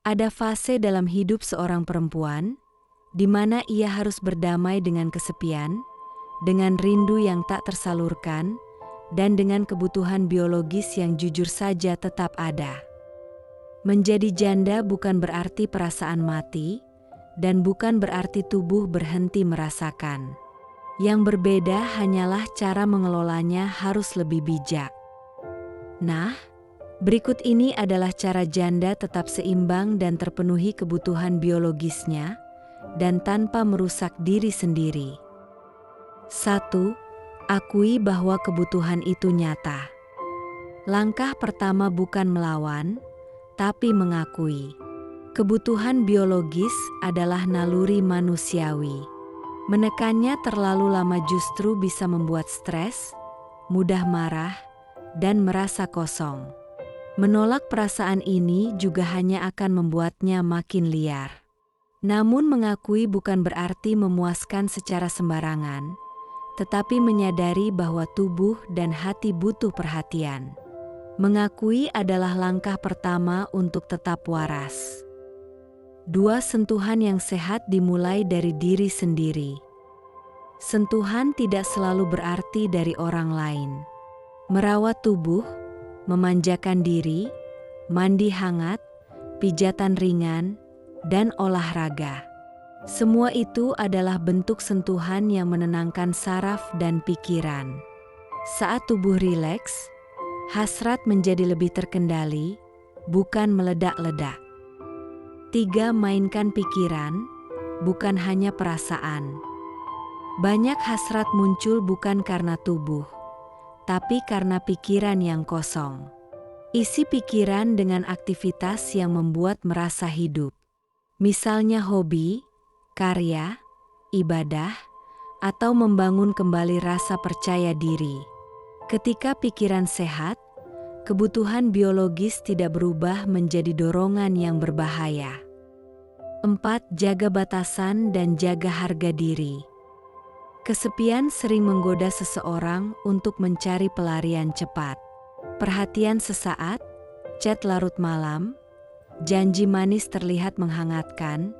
Ada fase dalam hidup seorang perempuan di mana ia harus berdamai dengan kesepian, dengan rindu yang tak tersalurkan, dan dengan kebutuhan biologis yang jujur saja tetap ada. Menjadi janda bukan berarti perasaan mati, dan bukan berarti tubuh berhenti merasakan. Yang berbeda hanyalah cara mengelolanya harus lebih bijak. Nah, berikut ini adalah cara janda tetap seimbang dan terpenuhi kebutuhan biologisnya, dan tanpa merusak diri sendiri. 1. Akui bahwa kebutuhan itu nyata. Langkah pertama bukan melawan, tapi mengakui. Kebutuhan biologis adalah naluri manusiawi. Menekannya terlalu lama justru bisa membuat stres, mudah marah, dan merasa kosong. Menolak perasaan ini juga hanya akan membuatnya makin liar. Namun mengakui bukan berarti memuaskan secara sembarangan, tetapi menyadari bahwa tubuh dan hati butuh perhatian. Mengakui adalah langkah pertama untuk tetap waras. 2. Sentuhan yang sehat dimulai dari diri sendiri. Sentuhan tidak selalu berarti dari orang lain. Merawat tubuh, memanjakan diri, mandi hangat, pijatan ringan, dan olahraga. Semua itu adalah bentuk sentuhan yang menenangkan saraf dan pikiran. Saat tubuh rileks, hasrat menjadi lebih terkendali, bukan meledak-ledak. 3. Mainkan pikiran, bukan hanya perasaan. Banyak hasrat muncul bukan karena tubuh, tapi karena pikiran yang kosong. Isi pikiran dengan aktivitas yang membuat merasa hidup. Misalnya hobi, karya, ibadah, atau membangun kembali rasa percaya diri. Ketika pikiran sehat, kebutuhan biologis tidak berubah menjadi dorongan yang berbahaya. 4. Jaga batasan dan jaga harga diri. Kesepian sering menggoda seseorang untuk mencari pelarian cepat. Perhatian sesaat, chat larut malam, janji manis terlihat menghangatkan,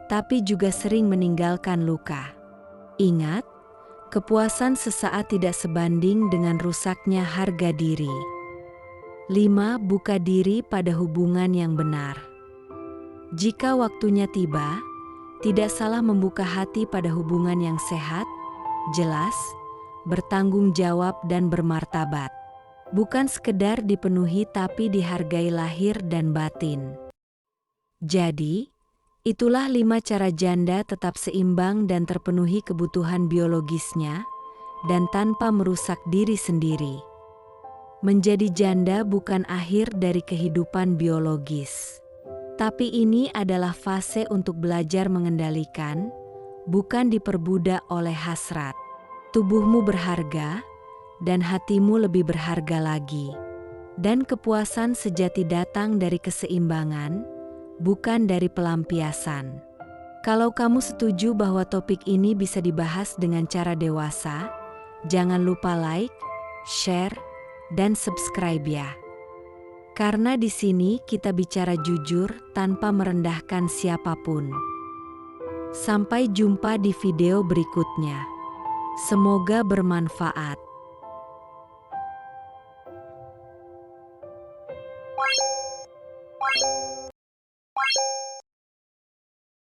tapi juga sering meninggalkan luka. Ingat, kepuasan sesaat tidak sebanding dengan rusaknya harga diri. 5. Buka diri pada hubungan yang benar. Jika waktunya tiba, tidak salah membuka hati pada hubungan yang sehat, jelas, bertanggung jawab dan bermartabat. Bukan sekedar dipenuhi tapi dihargai lahir dan batin. Jadi, itulah 5 cara janda tetap seimbang dan terpenuhi kebutuhan biologisnya, dan tanpa merusak diri sendiri. Menjadi janda bukan akhir dari kehidupan biologis. Tapi ini adalah fase untuk belajar mengendalikan, bukan diperbudak oleh hasrat. Tubuhmu berharga, dan hatimu lebih berharga lagi. Dan kepuasan sejati datang dari keseimbangan, bukan dari pelampiasan. Kalau kamu setuju bahwa topik ini bisa dibahas dengan cara dewasa, jangan lupa like, share, dan subscribe ya. Karena di sini kita bicara jujur tanpa merendahkan siapapun. Sampai jumpa di video berikutnya. Semoga bermanfaat.